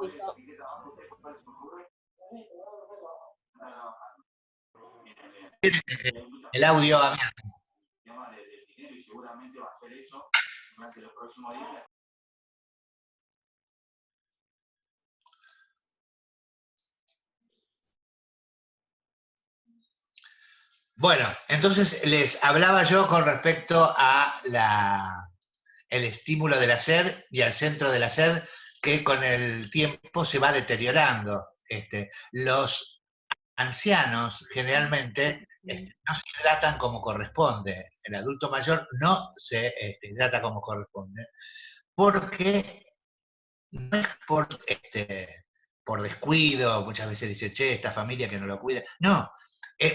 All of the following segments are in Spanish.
Listo. El audio abierto. Bueno, entonces les hablaba yo con respecto a el estímulo del hacer y al centro del hacer que con el tiempo se va deteriorando. Los ancianos generalmente no se hidratan como corresponde. El adulto mayor no se hidrata como corresponde porque no es por descuido, muchas veces dice, che, esta familia que no lo cuida. No,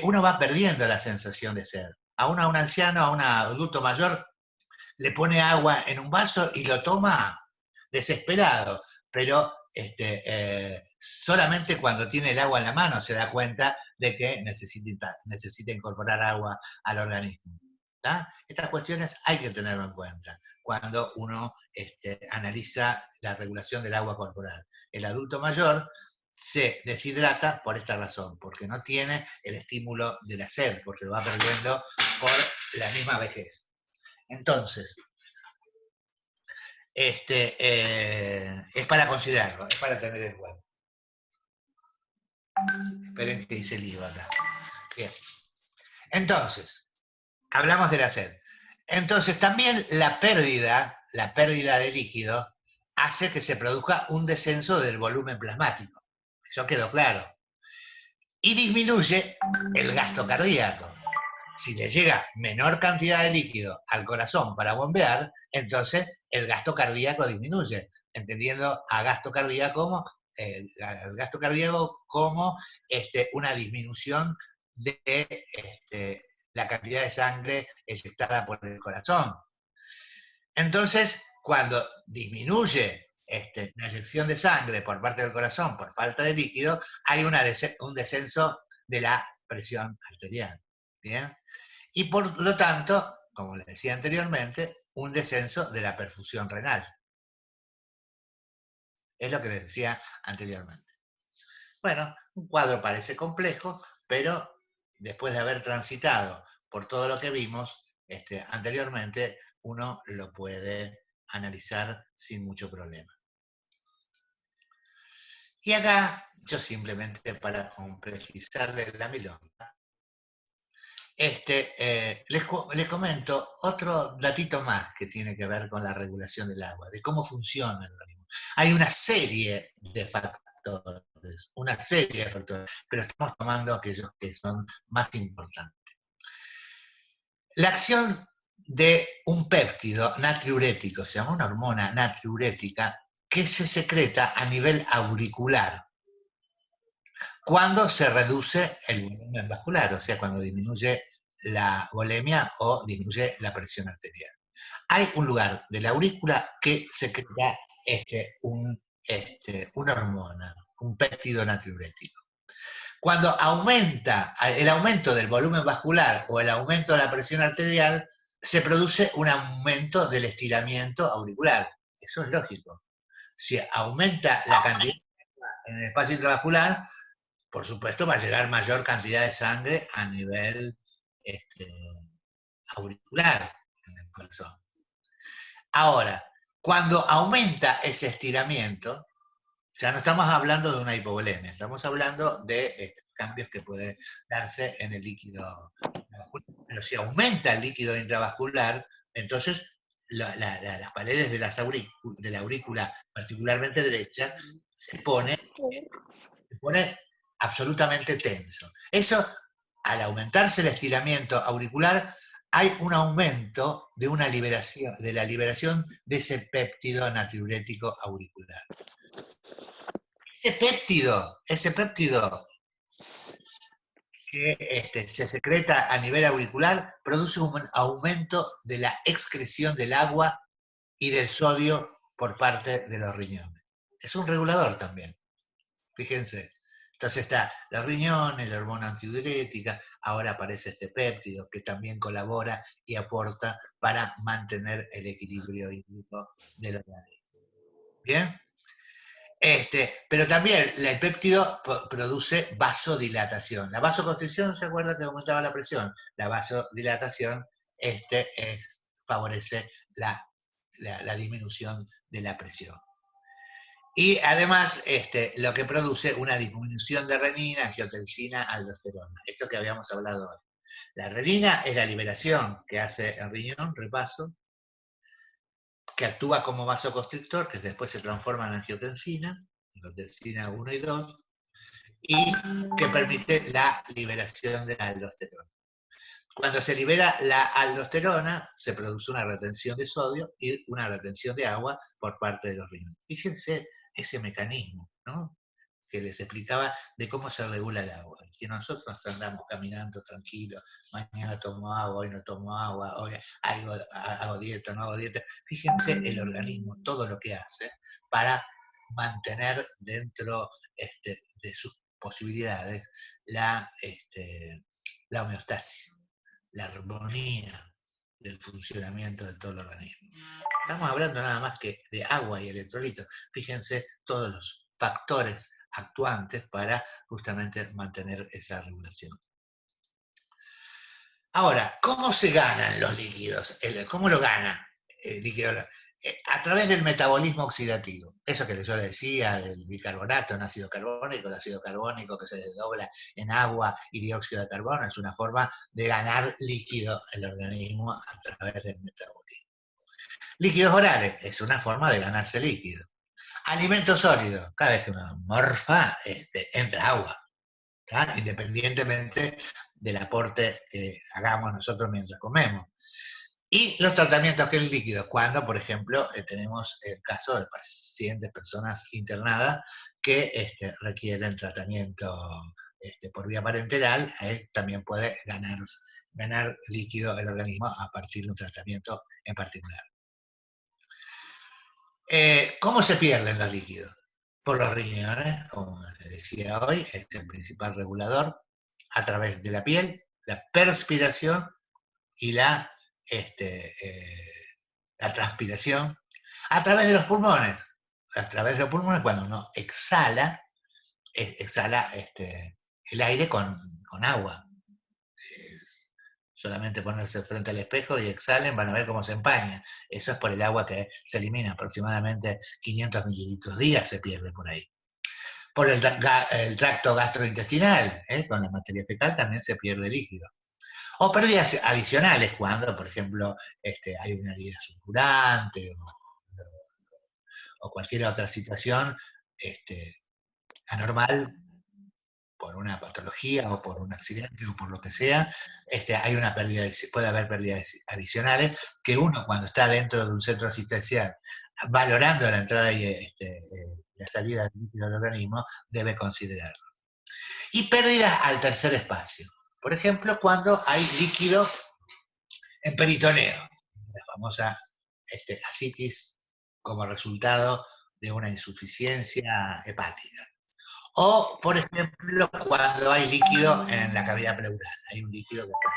uno va perdiendo la sensación de ser. A un anciano, a un adulto mayor, le pone agua en un vaso y lo toma desesperado, pero solamente cuando tiene el agua en la mano se da cuenta de que necesita incorporar agua al organismo. ¿tá? Estas cuestiones hay que tenerlo en cuenta cuando uno analiza la regulación del agua corporal. El adulto mayor se deshidrata por esta razón, porque no tiene el estímulo de la sed, porque lo va perdiendo por la misma vejez. Entonces, es para considerarlo, es para tener en cuenta. Esperen que dice el IVA acá. Bien. Entonces, hablamos de la sed. Entonces, también la pérdida de líquido hace que se produzca un descenso del volumen plasmático. Eso quedó claro. Y disminuye el gasto cardíaco. Si le llega menor cantidad de líquido al corazón para bombear, entonces el gasto cardíaco disminuye, entendiendo a gasto cardíaco como una disminución de la cantidad de sangre eyectada por el corazón. Entonces, cuando disminuye la eyección de sangre por parte del corazón por falta de líquido, hay un descenso de la presión arterial. ¿Bien? Y por lo tanto, como les decía anteriormente, un descenso de la perfusión renal. Es lo que les decía anteriormente. Bueno, un cuadro parece complejo, pero después de haber transitado por todo lo que vimos anteriormente, uno lo puede analizar sin mucho problema. Y acá, yo simplemente para complejizarle la milonga, les comento otro datito más que tiene que ver con la regulación del agua, de cómo funciona el organismo. Hay una serie de factores, pero estamos tomando aquellos que son más importantes. La acción de un péptido natriurético, se llama una hormona natriurética, que se secreta a nivel auricular cuando se reduce el volumen vascular, o sea, cuando disminuye la volemia o disminuye la presión arterial. Hay un lugar de la aurícula que secreta una hormona, un péptido natriurético. Cuando aumenta el aumento del volumen vascular o el aumento de la presión arterial, se produce un aumento del estiramiento auricular. Eso es lógico. Si aumenta la cantidad en el espacio intravascular, por supuesto va a llegar mayor cantidad de sangre a nivel auricular en el corazón. Ahora, cuando aumenta ese estiramiento, ya no estamos hablando de una hipovolemia, estamos hablando de cambios que pueden darse en el líquido intravascular. Pero si aumenta el líquido intravascular, entonces las paredes de la aurícula, particularmente derecha, se pone absolutamente tenso. Eso, al aumentarse el estiramiento auricular, hay un aumento de la liberación de ese péptido natriurético auricular. Ese péptido que se secreta a nivel auricular produce un aumento de la excreción del agua y del sodio por parte de los riñones. Es un regulador también, fíjense. Entonces está los riñones, la hormona antidiurética, ahora aparece este péptido que también colabora y aporta para mantener el equilibrio hídrico del organismo. ¿Bien? Pero también el péptido produce vasodilatación. La vasoconstricción, ¿se acuerda que aumentaba la presión? La vasodilatación favorece la disminución de la presión. Y además, lo que produce una disminución de renina, angiotensina, aldosterona. Esto que habíamos hablado hoy. La renina es la liberación que hace el riñón, repaso, que actúa como vasoconstrictor, que después se transforma en angiotensina 1 y 2, y que permite la liberación de la aldosterona. Cuando se libera la aldosterona, se produce una retención de sodio y una retención de agua por parte de los riñones. Fíjense ese mecanismo, ¿no?, que les explicaba de cómo se regula el agua. Que nosotros andamos caminando tranquilos, mañana tomo agua, hoy no tomo agua, hoy hago dieta, no hago dieta. Fíjense el organismo, todo lo que hace para mantener dentro de sus posibilidades la homeostasis, la armonía del funcionamiento de todo el organismo. Estamos hablando nada más que de agua y electrolitos. Fíjense todos los factores actuantes para justamente mantener esa regulación. Ahora, ¿cómo se ganan los líquidos? ¿Cómo lo gana el líquido? A través del metabolismo oxidativo. Eso que yo le decía, del bicarbonato en ácido carbónico, el ácido carbónico que se desdobla en agua y dióxido de carbono, es una forma de ganar líquido el organismo a través del metabolismo. Líquidos orales, es una forma de ganarse líquido. Alimentos sólidos, cada vez que uno morfa, entra agua, ¿tá?, independientemente del aporte que hagamos nosotros mientras comemos. Y los tratamientos que el líquido, cuando, por ejemplo, tenemos el caso de pacientes, personas internadas que requieren tratamiento por vía parenteral, también puede ganar líquido el organismo a partir de un tratamiento en particular. ¿Cómo se pierden los líquidos? Por los riñones, como les decía hoy, es el principal regulador, a través de la piel, la perspiración y la transpiración, a través de los pulmones. A través de los pulmones, cuando uno exhala el aire con agua. Solamente ponerse frente al espejo y exhalen, van a ver cómo se empaña. Eso es por el agua que se elimina, aproximadamente 500 mililitros día se pierde por ahí. Por el tracto gastrointestinal, con la materia fecal también se pierde líquido. O pérdidas adicionales, cuando, por ejemplo, hay una herida supurante o cualquier otra situación anormal, por una patología o por un accidente o por lo que sea, puede haber pérdidas adicionales que uno, cuando está dentro de un centro asistencial, valorando la entrada y la salida del líquido del organismo, debe considerarlo. Y pérdidas al tercer espacio. Por ejemplo, cuando hay líquido en peritoneo, la famosa ascitis como resultado de una insuficiencia hepática. O, por ejemplo, cuando hay líquido en la cavidad pleural, hay un líquido que está.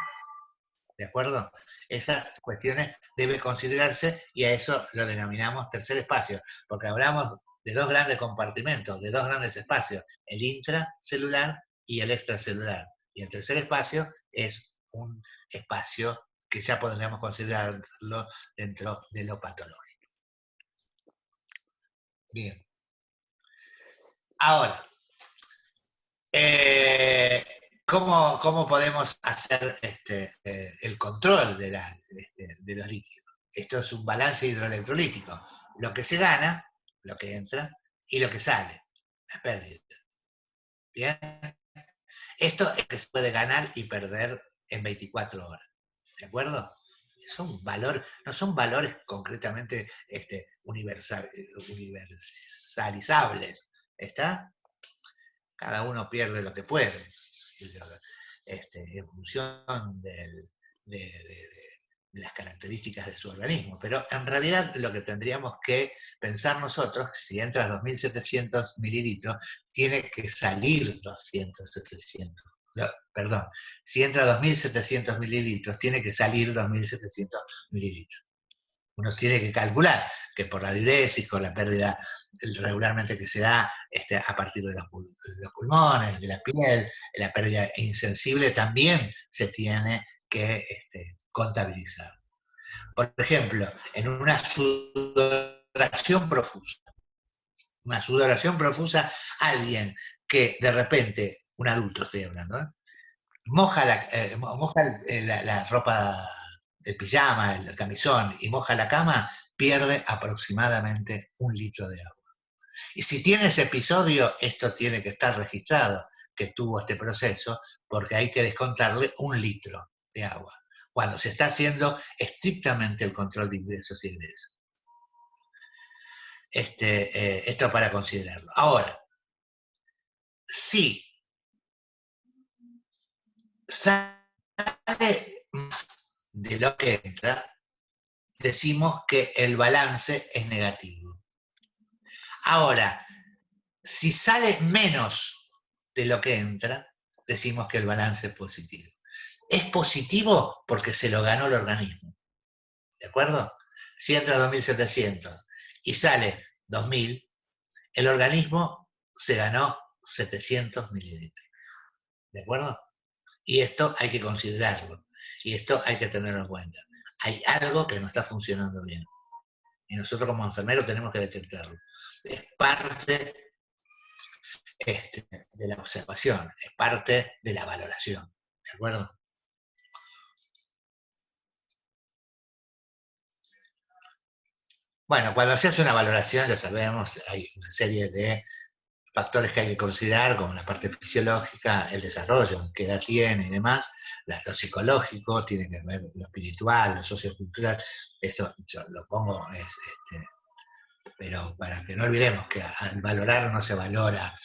¿De acuerdo? Esas cuestiones deben considerarse y a eso lo denominamos tercer espacio, porque hablamos de dos grandes compartimentos, de dos grandes espacios, el intracelular y el extracelular. Y el tercer espacio es un espacio que ya podríamos considerarlo dentro de lo patológico. Bien. Ahora, ¿cómo podemos hacer el control de los líquidos? Esto es un balance hidroelectrolítico. Lo que se gana, lo que entra, y lo que sale, las pérdidas. ¿Bien? Esto es que se puede ganar y perder en 24 horas. ¿De acuerdo? No son valores concretamente universalizables. ¿Está? Cada uno pierde lo que puede, en función de las características de su organismo. Pero en realidad lo que tendríamos que pensar nosotros, si entra 2.700 mililitros, tiene que salir 2.700. Perdón, si entra 2.700 mililitros, tiene que salir 2.700 mililitros. Uno tiene que calcular que por la diuresis, con la pérdida regularmente que se da a partir de los pulmones, de la piel, la pérdida insensible también se tiene que contabilizar. Por ejemplo, en una sudoración profusa, alguien que de repente, un adulto estoy hablando, moja la ropa, el pijama, el camisón y moja la cama, pierde aproximadamente 1 litro de agua. Y si tiene ese episodio, esto tiene que estar registrado, que tuvo este proceso, porque hay que descontarle 1 litro de agua, cuando se está haciendo estrictamente el control de ingresos y egresos. Esto para considerarlo. Ahora, si sale más de lo que entra, decimos que el balance es negativo. Ahora, si sale menos de lo que entra, decimos que el balance es positivo. Es positivo porque se lo ganó el organismo. ¿De acuerdo? Si entra 2.700 y sale 2.000, el organismo se ganó 700 mililitros. ¿De acuerdo? Y esto hay que considerarlo. Y esto hay que tenerlo en cuenta. Hay algo que no está funcionando bien. Y nosotros como enfermeros tenemos que detectarlo. Es parte de la observación, es parte de la valoración. ¿De acuerdo? Bueno, cuando se hace una valoración, ya sabemos, hay una serie de factores que hay que considerar, como la parte fisiológica, el desarrollo, qué edad tiene y demás, lo psicológico, tiene que ver lo espiritual, lo sociocultural, esto yo lo pongo, pero para que no olvidemos que al valorar no se valora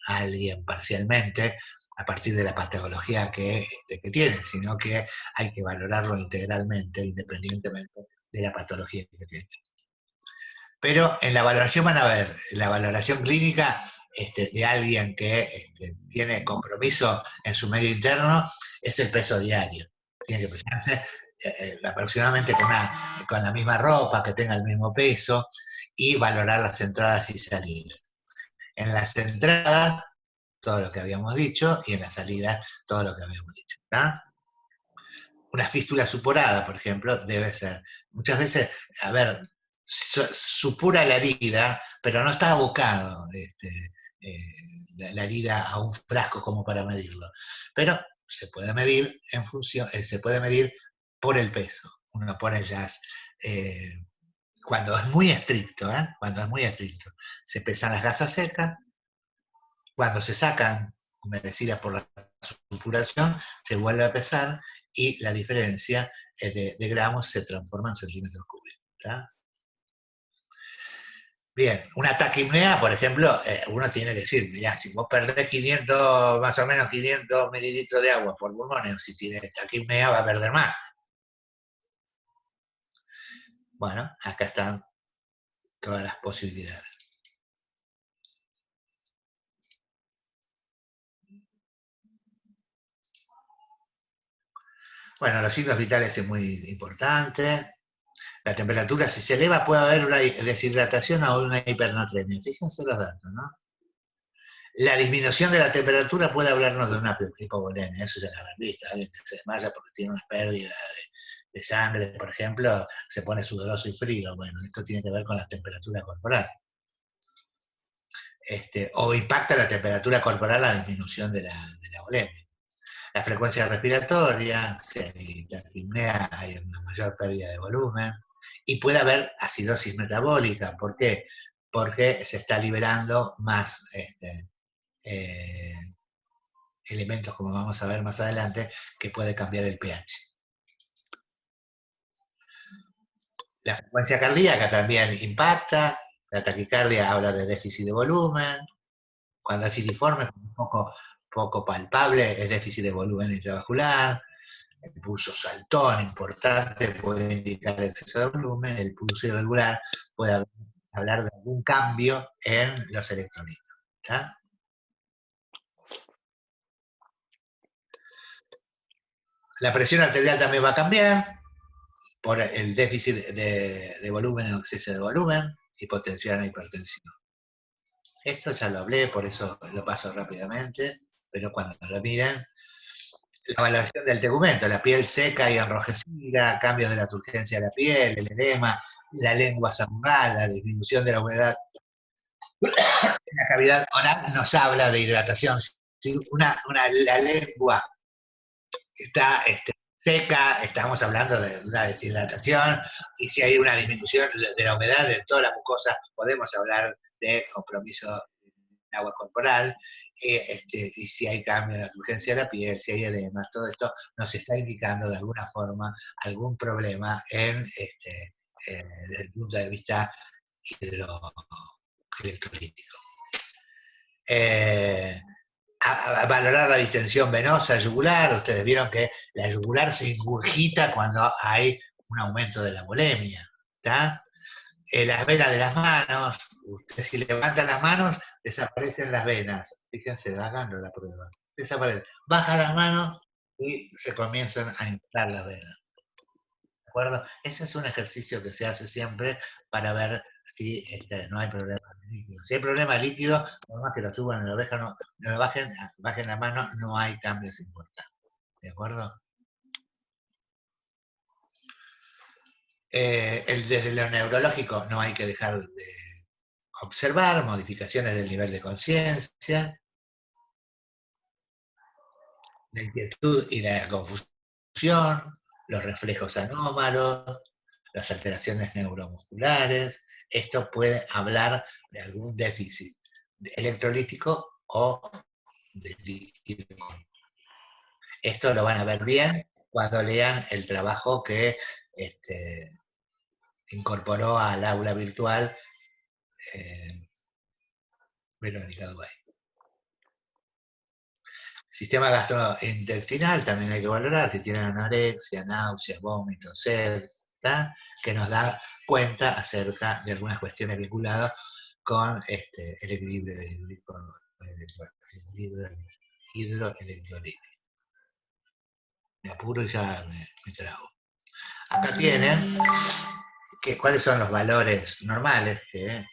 a alguien parcialmente a partir de la patología que tiene, sino que hay que valorarlo integralmente, independientemente de la patología que tiene. Pero en la valoración van a ver, la valoración clínica de alguien que tiene compromiso en su medio interno es el peso diario. Tiene que pesarse aproximadamente con la misma ropa, que tenga el mismo peso, y valorar las entradas y salidas. En las entradas, todo lo que habíamos dicho, y en las salidas, todo lo que habíamos dicho. ¿No? Una fístula supurada, por ejemplo, debe ser. Muchas veces, a ver, supura la herida, pero no está abocado la herida a un frasco como para medirlo. Pero se puede medir en función, se puede medir por el peso. Uno pone cuando es muy estricto, cuando es muy estricto, se pesan las gasas secas, cuando se sacan humedecidas por la supuración, se vuelve a pesar y la diferencia de gramos se transforma en centímetros cúbicos. ¿Tá? Bien, una taquipnea, por ejemplo, uno tiene que decir, mirá, si vos perdés 500, más o menos 500 mililitros de agua por pulmones, si tienes taquipnea va a perder más. Bueno, acá están todas las posibilidades. Bueno, los signos vitales es muy importante. La temperatura, si se eleva, puede haber una deshidratación o una hipernatremia. Fíjense los datos, ¿no? La disminución de la temperatura puede hablarnos de una hipovolemia, eso ya lo habrán visto. Alguien que se desmaya porque tiene una pérdida de sangre, por ejemplo, se pone sudoroso y frío. Bueno, esto tiene que ver con la temperatura corporal. O impacta la temperatura corporal la disminución de la volemia. La frecuencia respiratoria, si hay taquipnea, hay una mayor pérdida de volumen. Y puede haber acidosis metabólica. ¿Por qué? Porque se está liberando más elementos, como vamos a ver más adelante, que puede cambiar el pH. La frecuencia cardíaca también impacta. La taquicardia habla de déficit de volumen. Cuando es filiforme, poco palpable, es déficit de volumen intravascular. El pulso saltón importante puede indicar exceso de volumen. El pulso irregular puede hablar de algún cambio en los electrolitos. ¿Tá? La presión arterial también va a cambiar por el déficit de volumen o exceso de volumen. y potenciar la hipertensión. Esto ya lo hablé, por eso lo paso rápidamente, pero cuando lo miren, la valoración del tegumento, la piel seca y enrojecida, cambios de la turgencia de la piel, el edema, la lengua zangada, la disminución de la humedad en la cavidad oral, nos habla de hidratación. Si la lengua está seca, estamos hablando de una deshidratación, y si hay una disminución de la humedad de toda la mucosa, podemos hablar de compromiso de agua corporal, y si hay cambio en la turgencia de la piel, si hay edemas, todo esto nos está indicando de alguna forma algún problema desde el punto de vista electrolítico. A valorar la distensión venosa yugular. Ustedes vieron que la yugular se ingurgita cuando hay un aumento de la bulimia. Las venas de las manos, ustedes si levantan las manos, desaparecen las venas. Fíjense, háganlo la prueba. Desaparecen. Bajan las manos y se comienzan a inflar las venas. ¿De acuerdo? Ese es un ejercicio que se hace siempre para ver si no hay problema de líquido. Si hay problema de líquido, por más que lo suban en la no lo bajen la mano, no hay cambios importantes. ¿De acuerdo? Desde lo neurológico no hay que dejar de observar modificaciones del nivel de conciencia, la inquietud y la confusión, los reflejos anómalos, las alteraciones neuromusculares. Esto puede hablar de algún déficit electrolítico o de líquido. Esto lo van a ver bien cuando lean el trabajo que incorporó al aula virtual Verónica Dubay. Sistema gastrointestinal también hay que valorar, si tienen anorexia, náuseas, vómitos, sed, que nos da cuenta acerca de algunas cuestiones vinculadas con el equilibrio de hidroelectrolitis. Me apuro y ya me trago. Acá tienen cuáles son los valores normales que el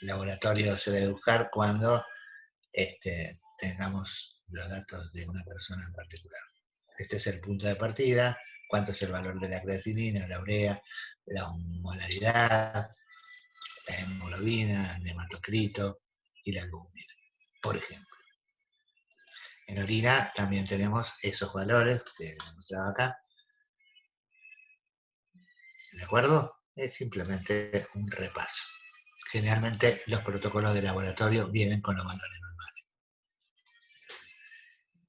laboratorio se debe buscar cuando tengamos los datos de una persona en particular. Este es el punto de partida, cuánto es el valor de la creatinina, la urea, la molaridad, la hemoglobina, el hematocrito y la albúmina, por ejemplo. En orina también tenemos esos valores que les mostraba acá. ¿De acuerdo? Es simplemente un repaso. Generalmente los protocolos de laboratorio vienen con los valores normales.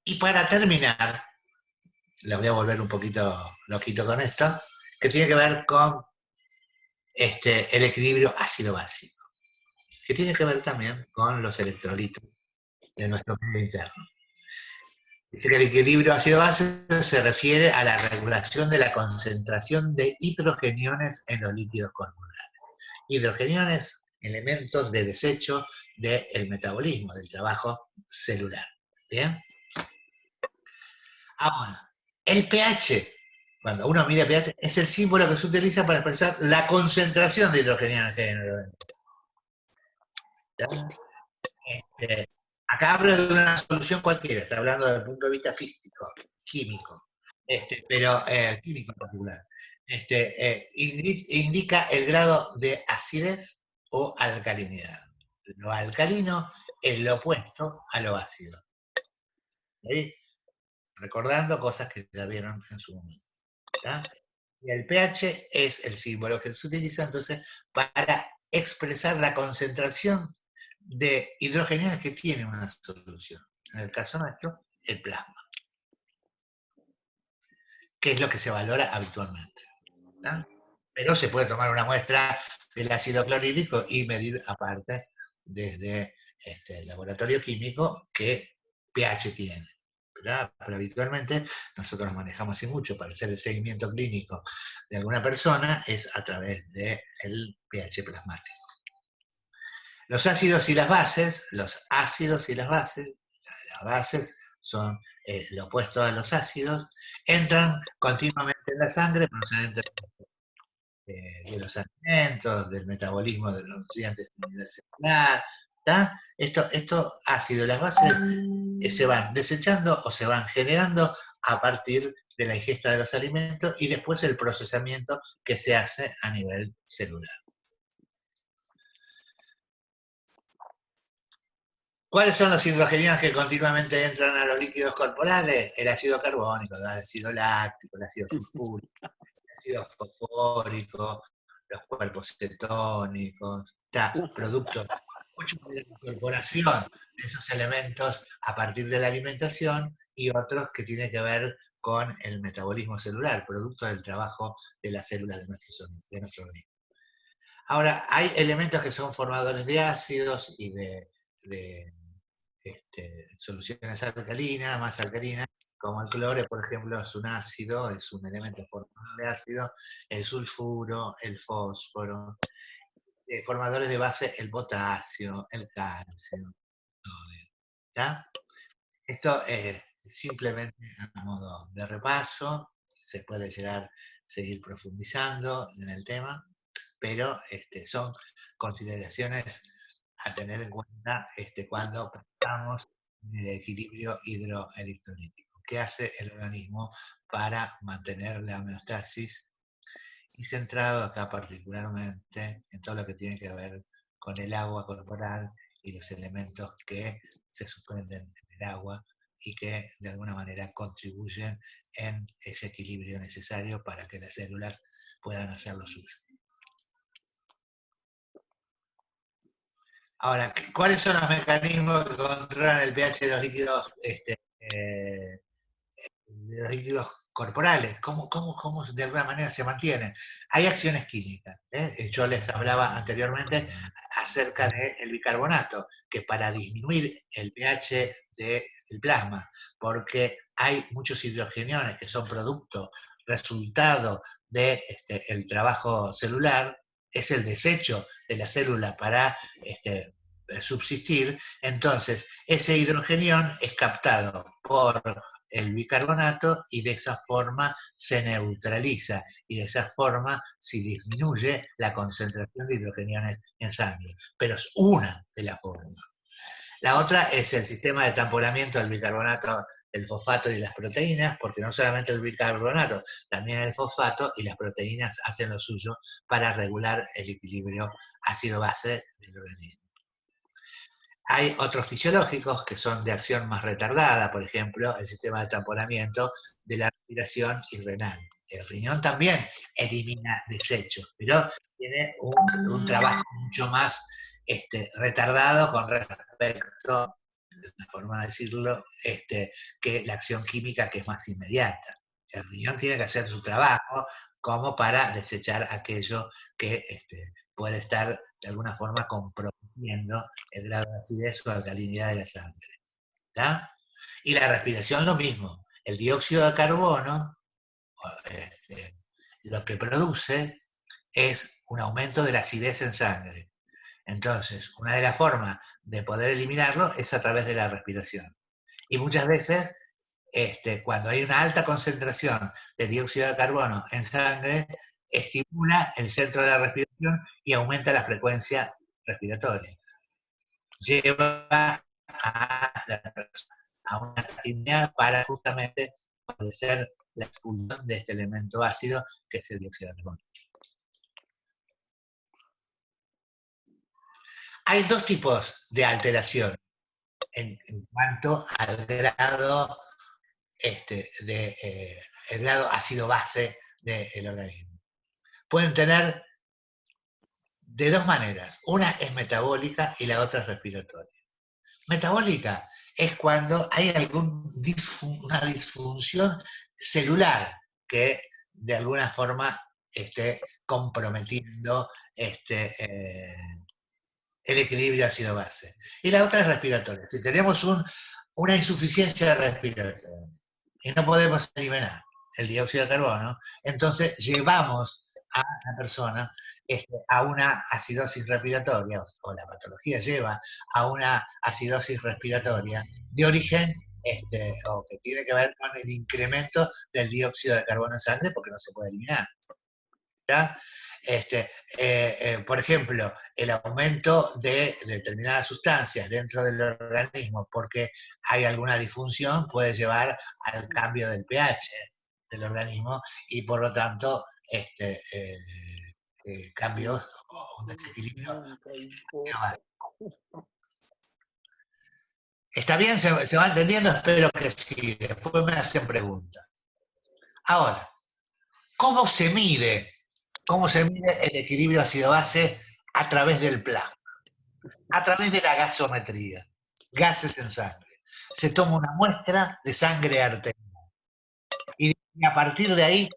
Y para terminar, les voy a volver un poquito loquito con esto, que tiene que ver con el equilibrio ácido-básico, que tiene que ver también con los electrolitos de nuestro medio interno. Dice que el equilibrio ácido-básico se refiere a la regulación de la concentración de hidrogeniones en los líquidos corporales. Hidrogeniones, elementos de desecho del metabolismo, del trabajo celular. ¿Bien? Ahora, el pH, cuando uno mira pH, es el símbolo que se utiliza para expresar la concentración de hidrogeniones que hay en el organismo. Acá hablo de una solución cualquiera, está hablando desde el punto de vista físico, químico, pero químico en particular. Indica el grado de acidez o alcalinidad. Lo alcalino es lo opuesto a lo ácido. ¿Sí? Recordando cosas que ya vieron en su momento. ¿Tá? Y el pH es el símbolo que se utiliza entonces para expresar la concentración de hidrogeniones que tiene una solución. En el caso nuestro, el plasma, que es lo que se valora habitualmente. ¿Tá? Pero se puede tomar una muestra del ácido clorhídrico y medir aparte desde el laboratorio químico qué pH tiene. ¿Verdad? Pero habitualmente nosotros nos manejamos así mucho para hacer el seguimiento clínico de alguna persona es a través del pH plasmático. Los ácidos y las bases son lo opuesto a los ácidos, entran continuamente en la sangre procedentes de los alimentos, del metabolismo de los nutrientes a nivel celular. ¿Tá? Estos ácidos, las bases se van desechando o se van generando a partir de la ingesta de los alimentos y después el procesamiento que se hace a nivel celular. ¿Cuáles son los hidrogeniados que continuamente entran a los líquidos corporales? El ácido carbónico, el ácido láctico, el ácido sulfúrico, el ácido fosfórico, los cuerpos cetónicos, productos, mucho de la incorporación de esos elementos a partir de la alimentación y otros que tienen que ver con el metabolismo celular, producto del trabajo de las células de nuestro organismo. Ahora, hay elementos que son formadores de ácidos y de soluciones alcalinas, más alcalinas, como el cloro, por ejemplo, es un ácido, es un elemento formador de ácido, el sulfuro, el fósforo, formadores de base, el potasio, el calcio, sodio, ¿ya? Esto es simplemente a modo de repaso, se puede seguir profundizando en el tema, pero son consideraciones a tener en cuenta cuando pensamos en el equilibrio hidroelectrolítico. ¿Qué hace el organismo para mantener la homeostasis? Y centrado acá particularmente en todo lo que tiene que ver con el agua corporal y los elementos que se suspenden en el agua y que de alguna manera contribuyen en ese equilibrio necesario para que las células puedan hacer lo suyo. Ahora, ¿cuáles son los mecanismos que controlan el pH de los líquidos corporales? ¿Cómo de alguna manera se mantienen? Hay acciones químicas. Yo les hablaba anteriormente acerca del bicarbonato, que para disminuir el pH del plasma, porque hay muchos hidrogeniones que son resultado del trabajo celular, es el desecho de la célula para subsistir, entonces ese hidrogenión es captado por el bicarbonato y de esa forma se neutraliza y de esa forma se disminuye la concentración de hidrogeniones en sangre, pero es una de las formas. La otra es el sistema de tamponamiento del bicarbonato, el fosfato y las proteínas, porque no solamente el bicarbonato, también el fosfato y las proteínas hacen lo suyo para regular el equilibrio ácido-base del organismo. Hay otros fisiológicos que son de acción más retardada, por ejemplo, el sistema de tamponamiento de la respiración y renal. El riñón también elimina desechos, pero tiene un trabajo mucho más retardado con respecto, de una forma de decirlo, que la acción química que es más inmediata. El riñón tiene que hacer su trabajo como para desechar aquello que puede estar de alguna forma comprometiendo el grado de acidez o alcalinidad de la sangre. ¿Tá? Y la respiración lo mismo. El dióxido de carbono lo que produce es un aumento de la acidez en sangre. Entonces, una de las formas de poder eliminarlo es a través de la respiración. Y muchas veces, cuando hay una alta concentración de dióxido de carbono en sangre, estimula el centro de la respiración y aumenta la frecuencia respiratoria. Lleva a una actividad para justamente favorecer la expulsión de este elemento ácido que es el dióxido de carbono. Hay dos tipos de alteración en cuanto al grado, el grado ácido-base del organismo. Pueden tener de dos maneras. Una es metabólica y la otra es respiratoria. Metabólica es cuando hay una disfunción celular que de alguna forma esté comprometiendo el equilibrio ácido-base. Y la otra es respiratoria. Si tenemos una insuficiencia respiratoria y no podemos eliminar el dióxido de carbono, entonces llevamos a la persona a una acidosis respiratoria, o la patología lleva a una acidosis respiratoria de origen o que tiene que ver con el incremento del dióxido de carbono en sangre porque no se puede eliminar. ¿Ya? Por ejemplo, el aumento de determinadas sustancias dentro del organismo porque hay alguna disfunción puede llevar al cambio del pH del organismo y por lo tanto cambios o un desequilibrio. Nunca importa. ¿Está bien? ¿Se va entendiendo? Espero que sí. Después me hacen preguntas. Ahora, ¿cómo se mide? ¿Cómo se mide el equilibrio ácido-base a través del plasma? A través de la gasometría, gases en sangre. Se toma una muestra de sangre arterial y a partir de ahí,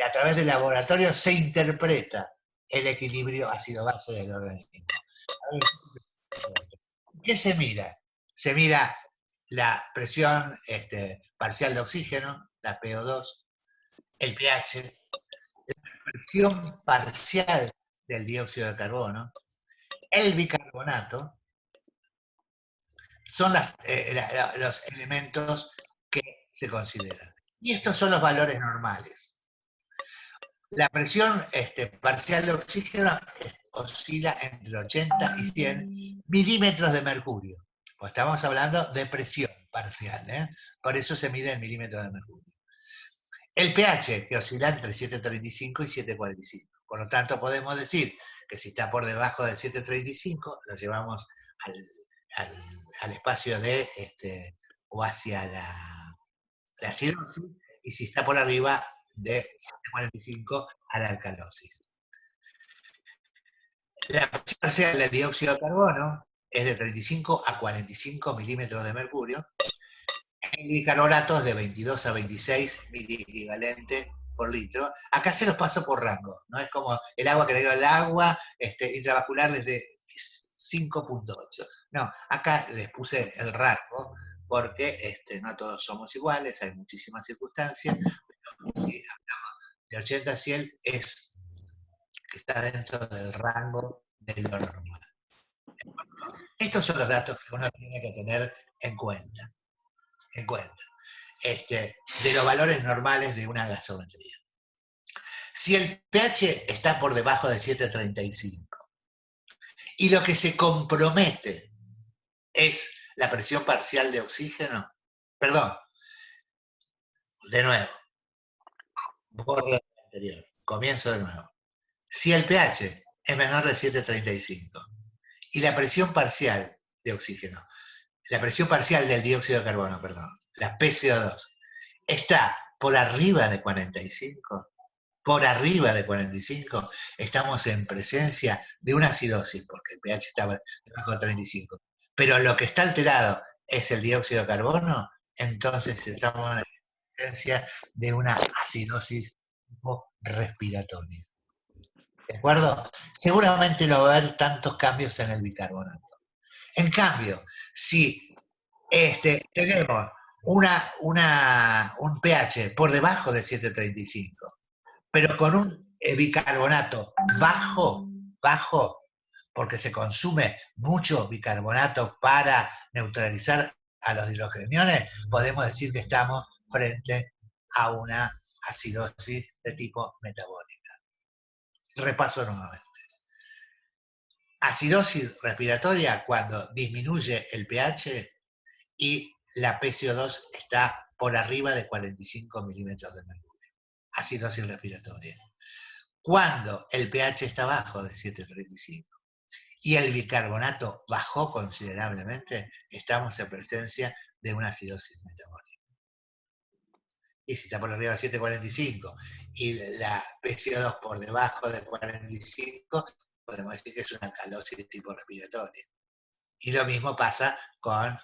a través del laboratorio, se interpreta el equilibrio ácido-base del organismo. ¿Qué se mira? Se mira la presión parcial de oxígeno, la PO2, el pH, la presión parcial del dióxido de carbono, el bicarbonato, son los elementos que se consideran. Y estos son los valores normales. La presión parcial de oxígeno oscila entre 80 y 100 milímetros de mercurio. Pues estamos hablando de presión parcial, ¿eh? Por eso se mide en milímetros de mercurio. El pH, que oscila entre 7,35 y 7,45. Por lo tanto, podemos decir que si está por debajo de 7,35, lo llevamos al espacio de, o hacia la acidosis, y si está por arriba de 7,45 a la alcalosis. La presión parcial del dióxido de carbono es de 35 a 45 milímetros de mercurio. El bicarbonato es de 22 a 26 miliequivalente por litro. Acá se los paso por rango, no es como el agua que le digo, el agua intravascular desde 5,8. No, acá les puse el rango porque no todos somos iguales, hay muchísimas circunstancias, pero si hablamos de 80 a 100 es que está dentro del rango de lo normal. Estos son los datos que uno tiene que tener en cuenta. De los valores normales de una gasometría. Si el pH está por debajo de 7,35 y lo que se compromete es la presión parcial de oxígeno, perdón, de nuevo, borro lo anterior, comienzo de nuevo. Si el pH es menor de 7,35 y la presión parcial de oxígeno, la presión parcial del dióxido de carbono, perdón, la PCO2, está por arriba de 45, estamos en presencia de una acidosis, porque el pH estaba debajo de 35. Pero lo que está alterado es el dióxido de carbono, entonces estamos en presencia de una acidosis respiratoria. ¿De acuerdo? Seguramente no va a haber tantos cambios en el bicarbonato. En cambio, si tenemos un pH por debajo de 7,35, pero con un bicarbonato bajo, porque se consume mucho bicarbonato para neutralizar a los hidrogeniones, podemos decir que estamos frente a una acidosis de tipo metabólica. Repaso nuevamente. Acidosis respiratoria cuando disminuye el pH y la PCO2 está por arriba de 45 milímetros de mercurio. Acidosis respiratoria. Cuando el pH está bajo de 7,35 y el bicarbonato bajó considerablemente, estamos en presencia de una acidosis metabólica. Y si está por arriba de 7,45 y la PCO2 por debajo de 45, podemos decir que es una alcalosis tipo respiratoria. Y lo mismo pasa con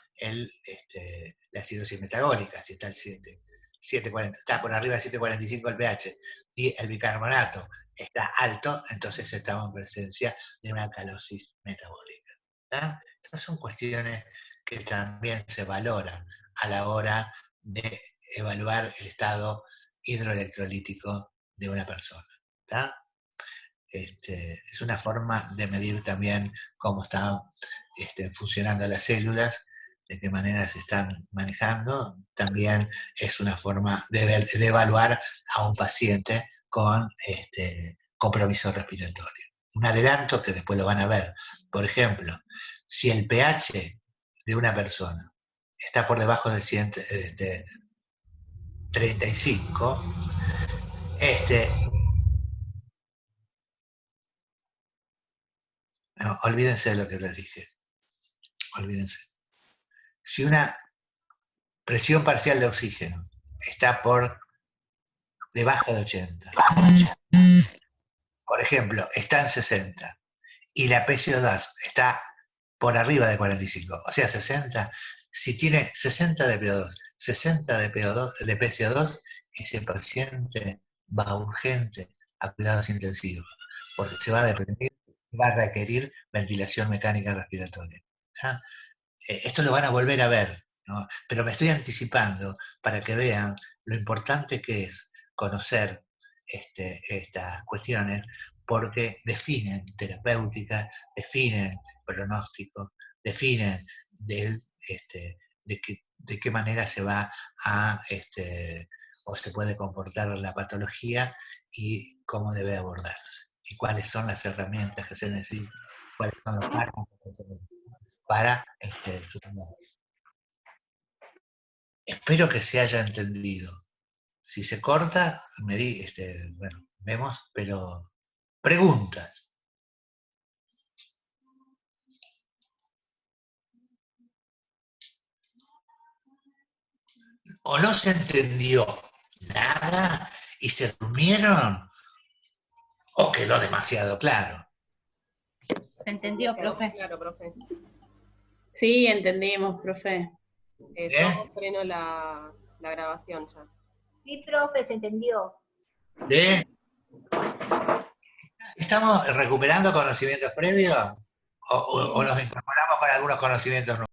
la acidosis metabólica, si está el 7,40, está por arriba de 7,45 el pH y el bicarbonato está alto, entonces estamos en presencia de una alcalosis metabólica. ¿Tá? Estas son cuestiones que también se valoran a la hora de evaluar el estado hidroelectrolítico de una persona. ¿Tá? Es una forma de medir también cómo están funcionando las células, de qué manera se están manejando. También es una forma de evaluar a un paciente con compromiso respiratorio. Un adelanto que después lo van a ver. Por ejemplo, si el pH de una persona está por debajo de 35, no, olvídense de lo que les dije. Olvídense. Si una presión parcial de oxígeno está por debajo de 80, por ejemplo, está en 60, y la PCO2 está por arriba de 45, o sea, 60, si tiene 60 de PO2, 60 de PCO2, ese paciente va urgente a cuidados intensivos, porque se va a deprimir y va a requerir ventilación mecánica respiratoria. ¿Ya? Esto lo van a volver a ver, ¿no? Pero me estoy anticipando para que vean lo importante que es conocer estas cuestiones, porque definen terapéutica, definen pronóstico, definen de qué manera se va a, o se puede comportar la patología y cómo debe abordarse, y cuáles son las herramientas que se necesitan, cuáles son los marcos que se necesitan para su cuidado. Espero que se haya entendido. Si se corta, bueno, vemos, pero preguntas. O no se entendió nada y se durmieron, o quedó demasiado claro. ¿Se entendió, profe? Claro, profe. Sí, entendimos, profe. Yo freno la grabación ya. Sí, profe, se entendió. ¿Sí? ¿Estamos recuperando conocimientos previos? ¿O nos incorporamos con algunos conocimientos nuevos?